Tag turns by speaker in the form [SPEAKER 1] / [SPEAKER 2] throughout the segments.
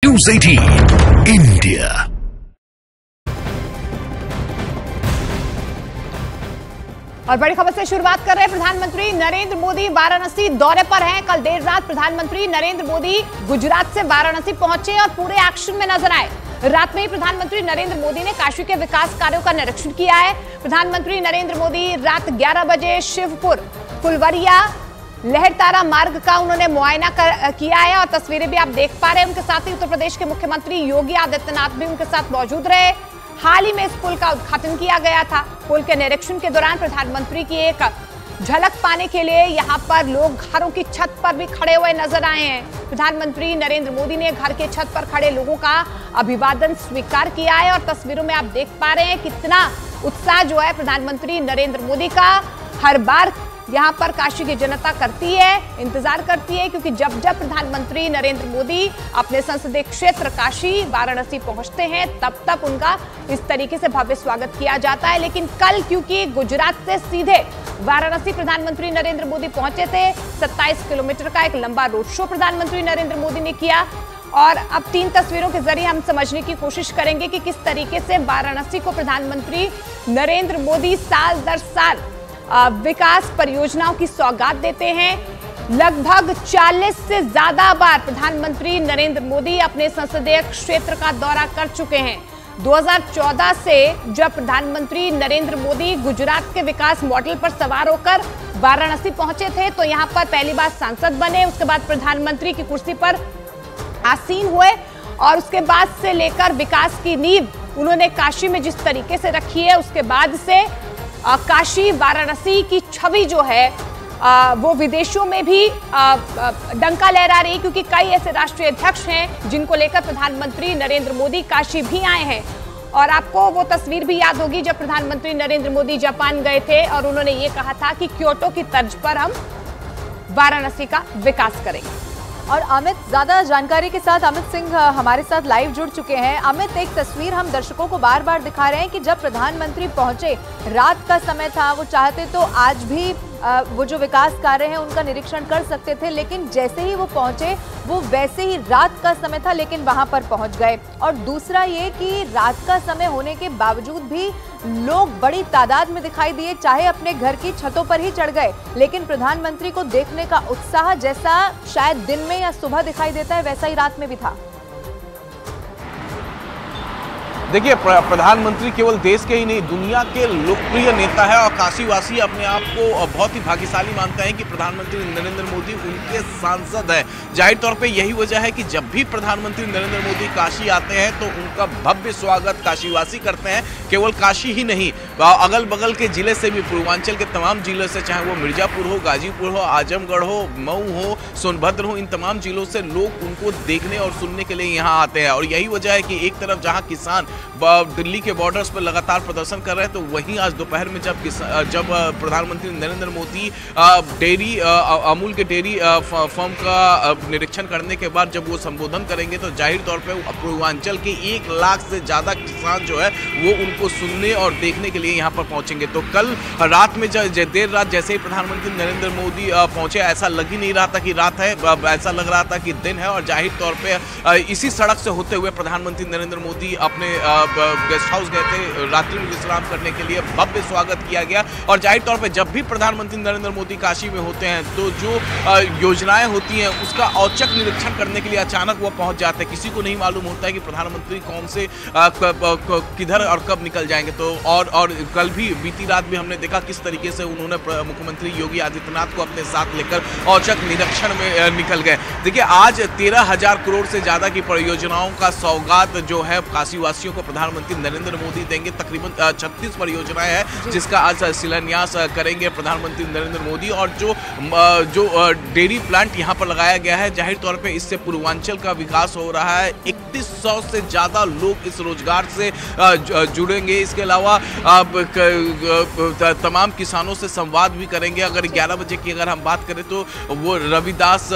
[SPEAKER 1] News 18 India।
[SPEAKER 2] और बड़ी खबर से शुरुआत कर रहे हैं। प्रधानमंत्री नरेंद्र मोदी वाराणसी दौरे पर हैं। कल देर रात प्रधानमंत्री नरेंद्र मोदी गुजरात से वाराणसी पहुंचे और पूरे एक्शन में नजर आए। रात में ही प्रधानमंत्री नरेंद्र मोदी ने काशी के विकास कार्यों का निरीक्षण किया है। प्रधानमंत्री नरेंद्र मोदी रात 11 बजे शिवपुर फुलवरिया लहरतारा मार्ग का उन्होंने मुआयना किया है और तस्वीरें भी आप देख पा रहे हैं। उनके साथ ही उत्तर प्रदेश के मुख्यमंत्री योगी आदित्यनाथ भी उनके साथ मौजूद रहे। हाल ही में इस पुल का उद्घाटन किया गया था। पुल के निरीक्षण के दौरान प्रधानमंत्री की एक झलक पाने के लिए यहाँ पर लोग घरों की छत पर भी खड़े हुए नजर आए हैं। प्रधानमंत्री नरेंद्र मोदी ने घर के छत पर खड़े लोगों का अभिवादन स्वीकार किया है और तस्वीरों में आप देख पा रहे हैं कितना उत्साह जो है प्रधानमंत्री नरेंद्र मोदी का हर बार यहाँ पर काशी की जनता करती है, इंतजार करती है, क्योंकि जब जब प्रधानमंत्री नरेंद्र मोदी अपने संसदीय क्षेत्र काशी वाराणसी पहुंचते हैं तब तक उनका इस तरीके से भव्य स्वागत किया जाता है। लेकिन कल क्योंकि गुजरात से सीधे वाराणसी प्रधानमंत्री नरेंद्र मोदी पहुंचे थे, 27 किलोमीटर का एक लंबा रोड शो प्रधानमंत्री नरेंद्र मोदी ने किया और अब 3 तस्वीरों के जरिए हम समझने की कोशिश करेंगे कि किस तरीके से वाराणसी को प्रधानमंत्री नरेंद्र मोदी साल दर साल विकास परियोजनाओं की सौगात देते हैं। लगभग 40 से ज्यादा बार प्रधानमंत्री नरेंद्र मोदी अपने संसदीय क्षेत्र का दौरा कर चुके हैं। 2014 से जब प्रधानमंत्री नरेंद्र मोदी गुजरात के विकास मॉडल पर सवार होकर वाराणसी पहुंचे थे तो यहां पर पहली बार सांसद बने, उसके बाद प्रधानमंत्री की कुर्सी पर आसीन हुए और उसके बाद से लेकर विकास की नींव उन्होंने काशी में जिस तरीके से रखी है, उसके बाद से काशी वाराणसी की छवि जो है वो विदेशों में भी डंका लहरा रही है, क्योंकि कई ऐसे राष्ट्रीय अध्यक्ष हैं जिनको लेकर प्रधानमंत्री नरेंद्र मोदी काशी भी आए हैं। और आपको वो तस्वीर भी याद होगी जब प्रधानमंत्री नरेंद्र मोदी जापान गए थे और उन्होंने ये कहा था कि क्योटो की तर्ज पर हम वाराणसी का विकास करेंगे।
[SPEAKER 3] और अमित, ज्यादा जानकारी के साथ अमित सिंह हमारे साथ लाइव जुड़ चुके हैं। अमित, एक तस्वीर हम दर्शकों को बार बार दिखा रहे हैं कि जब प्रधानमंत्री पहुंचे, रात का समय था, वो चाहते तो आज भी वो जो विकास कार्य हैं उनका निरीक्षण कर सकते थे, लेकिन जैसे ही वो पहुंचे वो वैसे ही रात का समय था लेकिन वहां पर पहुंच गए। और दूसरा ये कि रात का समय होने के बावजूद भी लोग बड़ी तादाद में दिखाई दिए, चाहे अपने घर की छतों पर ही चढ़ गए, लेकिन प्रधानमंत्री को देखने का उत्साह जैसा शायद दिन में या सुबह दिखाई देता है वैसा ही रात में भी था।
[SPEAKER 4] देखिए, प्रधानमंत्री केवल देश के ही नहीं दुनिया के लोकप्रिय नेता है और काशीवासी अपने आप को बहुत ही भाग्यशाली मानते हैं कि प्रधानमंत्री नरेंद्र मोदी उनके सांसद है। जाहिर तौर पे यही वजह है कि जब भी प्रधानमंत्री नरेंद्र मोदी काशी आते हैं तो उनका भव्य स्वागत काशीवासी करते हैं। केवल काशी ही नहीं, अगल बगल के जिले से भी, पूर्वांचल के तमाम जिलों से, चाहे वो मिर्जापुर हो, गाजीपुर हो, आजमगढ़ हो, मऊ हो, सोनभद्र हो, इन तमाम जिलों से लोग उनको देखने और सुनने के लिए यहाँ आते हैं। और यही वजह है कि एक तरफ जहाँ किसान दिल्ली के बॉर्डर्स पर लगातार प्रदर्शन कर रहे हैं तो वहीं आज दोपहर में जब प्रधानमंत्री नरेंद्र मोदी अमूल के डेयरी फर्म का निरीक्षण करने के बाद जब वो संबोधन करेंगे तो जाहिर तौर पे पूर्वांचल के 1 लाख से ज्यादा किसान जो है वो उनको सुनने और देखने के लिए यहाँ पर पहुंचेंगे। तो कल रात में देर रात जैसे ही प्रधानमंत्री नरेंद्र मोदी पहुंचे, ऐसा लग ही नहीं रहा था कि रात है, ऐसा लग रहा था कि दिन है। और जाहिर तौर पर इसी सड़क से होते हुए प्रधानमंत्री नरेंद्र मोदी अपने गेस्ट हाउस गए थे रात्रि में विश्राम करने के लिए। भव्य स्वागत किया गया और जाहिर तौर पे जब भी प्रधानमंत्री नरेंद्र मोदी काशी में होते हैं तो जो योजनाएं होती हैं उसका औचक निरीक्षण करने के लिए अचानक वो पहुंच जाते हैं। किसी को नहीं मालूम होता है कि प्रधानमंत्री कौन से किधर और कब निकल जाएंगे। तो और कल भी, बीती रात भी हमने देखा किस तरीके से उन्होंने मुख्यमंत्री योगी आदित्यनाथ को अपने साथ लेकर औचक निरीक्षण में निकल गए। देखिए, आज 13,000 करोड़ से ज्यादा की परियोजनाओं का सौगात जो है काशीवासियों को प्रधानमंत्री नरेंद्र मोदी देंगे। तकरीबन 36 परियोजनाएं हैं जिसका आज शिलान्यास करेंगे प्रधानमंत्री नरेंद्र मोदी। और जो डेयरी प्लांट यहां पर लगाया गया है, जाहिर तौर पे इससे पूर्वांचल का विकास हो रहा है। 3100 से ज्यादा लोग इस रोजगार से जुड़ेंगे। इसके अलावा तमाम किसानों से संवाद भी करेंगे। अगर 11 बजे की अगर हम बात करें तो वो रविदास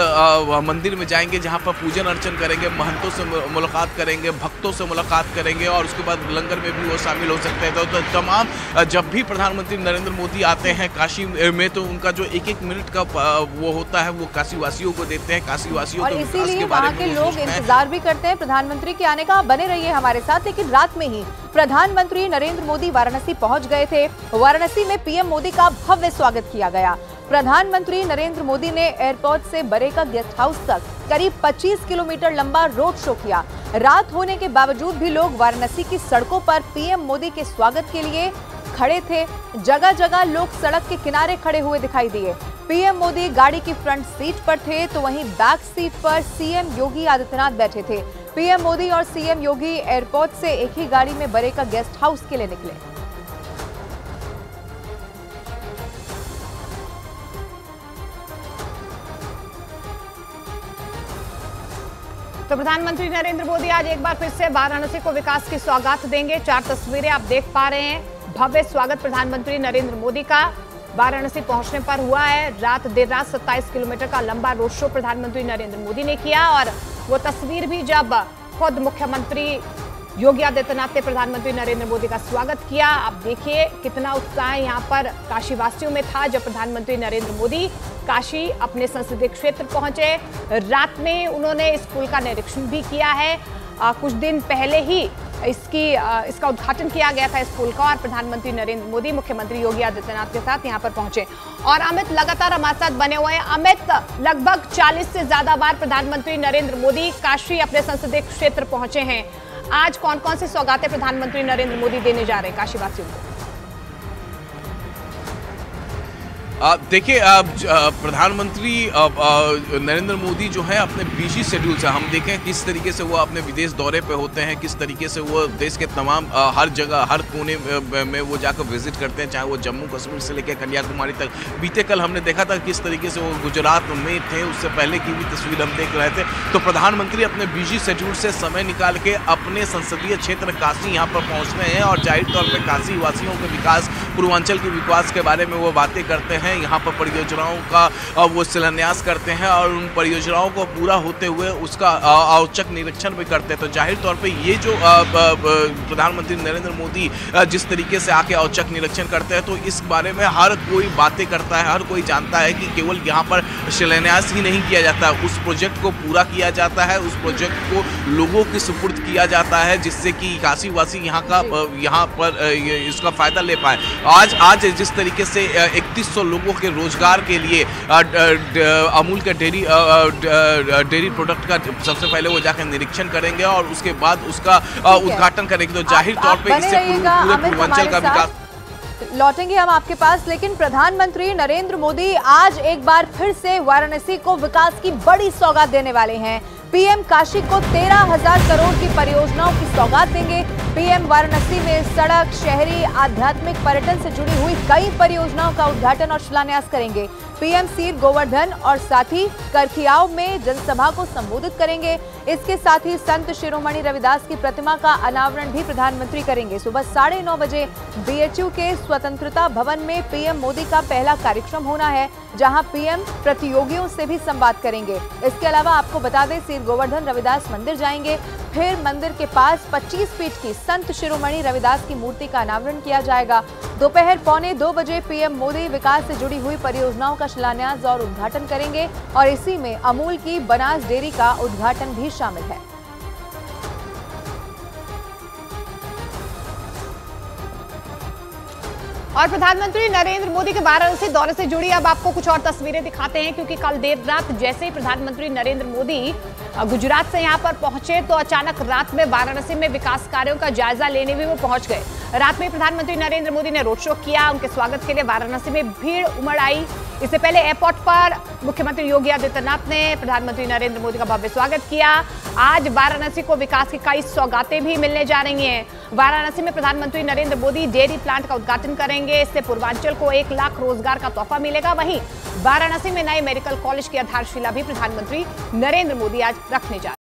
[SPEAKER 4] मंदिर में जाएंगे जहां पर पूजन अर्चन करेंगे, महंतों से मुलाकात करेंगे, भक्तों से मुलाकात करेंगे और उसके बाद लंगर में भी वो शामिल हो सकते हैं। तो तमाम जब भी प्रधानमंत्री नरेंद्र मोदी आते हैं काशी में, तो उनका जो एक एक मिनट का वो होता है वो काशी वासियों को देते हैं, काशी वासियों
[SPEAKER 3] और इसीलिए वहाँ के लोग इंतजार भी करते हैं प्रधानमंत्री के आने का। बने रहिए हमारे साथ। लेकिन रात में ही प्रधानमंत्री नरेंद्र मोदी वाराणसी पहुंच गए थे। वाराणसी में पीएम मोदी का भव्य स्वागत किया गया। प्रधानमंत्री नरेंद्र मोदी ने एयरपोर्ट से बरेका गेस्ट हाउस तक करीब 25 किलोमीटर लंबा रोड शो किया। रात होने के बावजूद भी लोग वाराणसी की सड़कों पर पीएम मोदी के स्वागत के लिए खड़े थे। जगह जगह लोग सड़क के किनारे खड़े हुए दिखाई दिए। पीएम मोदी गाड़ी की फ्रंट सीट पर थे तो वहीं बैक सीट पर सीएम योगी आदित्यनाथ बैठे थे। पीएम मोदी और सीएम योगी एयरपोर्ट से एक ही गाड़ी में बरेका गेस्ट हाउस के लिए निकले।
[SPEAKER 2] तो प्रधानमंत्री नरेंद्र मोदी आज एक बार फिर से वाराणसी को विकास की सौगात देंगे। 4 तस्वीरें आप देख पा रहे हैं। भव्य स्वागत प्रधानमंत्री नरेंद्र मोदी का वाराणसी पहुंचने पर हुआ है। देर रात 27 किलोमीटर का लंबा रोड शो प्रधानमंत्री नरेंद्र मोदी ने किया और वो तस्वीर भी जब खुद मुख्यमंत्री योगी आदित्यनाथ ने प्रधानमंत्री नरेंद्र मोदी का स्वागत किया। आप देखिए कितना उत्साह यहाँ पर काशीवासियों में था जब प्रधानमंत्री नरेंद्र मोदी काशी अपने संसदीय क्षेत्र पहुंचे। रात में उन्होंने इस पुल का निरीक्षण भी किया है। कुछ दिन पहले ही इसका उद्घाटन किया गया था इस पुल का और प्रधानमंत्री नरेंद्र मोदी मुख्यमंत्री योगी आदित्यनाथ के साथ यहां पर पहुंचे। और अमित लगातार हमारे साथ बने हुए हैं। अमित, लगभग 40 से ज्यादा बार प्रधानमंत्री नरेंद्र मोदी काशी अपने संसदीय क्षेत्र पहुंचे हैं। आज कौन कौन सी सौगातें प्रधानमंत्री नरेंद्र मोदी देने जा रहे हैं काशीवासियों को?
[SPEAKER 4] देखिए, प्रधानमंत्री नरेंद्र मोदी जो है अपने बिजी शेड्यूल से, हम देखें किस तरीके से वो अपने विदेश दौरे पे होते हैं, किस तरीके से वो देश के तमाम हर जगह हर कोने में वो जाकर विजिट करते हैं, चाहे वो जम्मू कश्मीर से लेकर कन्याकुमारी तक। बीते कल हमने देखा था किस तरीके से वो गुजरात में थे, उससे पहले की भी तस्वीर हम देख रहे थे। तो प्रधानमंत्री अपने बिजी शेड्यूल से समय निकाल के अपने संसदीय क्षेत्र काशी यहाँ पर पहुँच रहे हैं और जाहिर तौर पर काशी वासियों के विकास, पूर्वांचल के विकास के बारे में वो बातें करते हैं। यहाँ पर परियोजनाओं का वो शिलान्यास करते हैं और उन परियोजनाओं को पूरा होते हुए उसका औचक निरीक्षण भी करते हैं। तो जाहिर तौर पे ये जो प्रधानमंत्री नरेंद्र मोदी जिस तरीके से आके औचक निरीक्षण करते हैं, तो इस बारे में हर कोई बातें करता है, हर कोई जानता है कि केवल यहाँ पर शिलान्यास ही नहीं किया जाता, उस प्रोजेक्ट को पूरा किया जाता है, उस प्रोजेक्ट को लोगों के सुपुर्द किया जाता है, जिससे कि काशीवासी यहाँ पर इसका फायदा ले पाए। आज जिस तरीके से 3100 लोगों के रोजगार के लिए अमूल के डेयरी प्रोडक्ट का सबसे पहले वो जाकर निरीक्षण करेंगे और उसके बाद उसका उद्घाटन करेंगे। तो जाहिर तौर पे इससे पूरे पूर्वांचल का विकास।
[SPEAKER 3] लौटेंगे हम आपके पास, लेकिन प्रधानमंत्री नरेंद्र मोदी आज एक बार फिर से वाराणसी को विकास की बड़ी सौगात देने वाले हैं। पीएम काशी को 13,000 करोड़ की परियोजनाओं की सौगात देंगे। पीएम वाराणसी में सड़क, शहरी, आध्यात्मिक, पर्यटन से जुड़ी हुई कई परियोजनाओं का उद्घाटन और शिलान्यास करेंगे। पीएम सीर गोवर्धन और साथ ही करखियाव में जनसभा को संबोधित करेंगे। इसके साथ ही संत शिरोमणि रविदास की प्रतिमा का अनावरण भी प्रधानमंत्री करेंगे। सुबह 9:30 बजे बीएचयू के स्वतंत्रता भवन में पीएम मोदी का पहला कार्यक्रम होना है, जहां पीएम प्रतियोगियों से भी संवाद करेंगे। इसके अलावा आपको बता दें, सीर गोवर्धन रविदास मंदिर जाएंगे, फिर मंदिर के पास 25 फीट की संत शिरोमणि रविदास की मूर्ति का अनावरण किया जाएगा। दोपहर 1:45 बजे पीएम मोदी विकास से जुड़ी हुई परियोजनाओं का शिलान्यास और उद्घाटन करेंगे और इसी में अमूल की बनास डेयरी का उद्घाटन भी शामिल है।
[SPEAKER 2] और प्रधानमंत्री नरेंद्र मोदी के वाराणसी दौरे से जुड़ी अब आपको कुछ और तस्वीरें दिखाते हैं, क्योंकि कल देर रात जैसे ही प्रधानमंत्री नरेंद्र मोदी गुजरात से यहां पर पहुंचे तो अचानक रात में वाराणसी में विकास कार्यों का जायजा लेने भी वो पहुंच गए। रात में प्रधानमंत्री नरेंद्र मोदी ने रोड शो किया। उनके स्वागत के लिए वाराणसी में भीड़ उमड़ आई। इससे पहले एयरपोर्ट पर मुख्यमंत्री योगी आदित्यनाथ ने प्रधानमंत्री नरेंद्र मोदी का भव्य स्वागत किया। आज वाराणसी को विकास की कई सौगातें भी मिलने जा रही हैं। वाराणसी में प्रधानमंत्री नरेंद्र मोदी डेयरी प्लांट का उद्घाटन करेंगे। इससे पूर्वांचल को 1 लाख रोजगार का तोहफा मिलेगा। वहीं वाराणसी में नए मेडिकल कॉलेज की आधारशिला भी प्रधानमंत्री नरेंद्र मोदी आज रखने जा रहे हैं।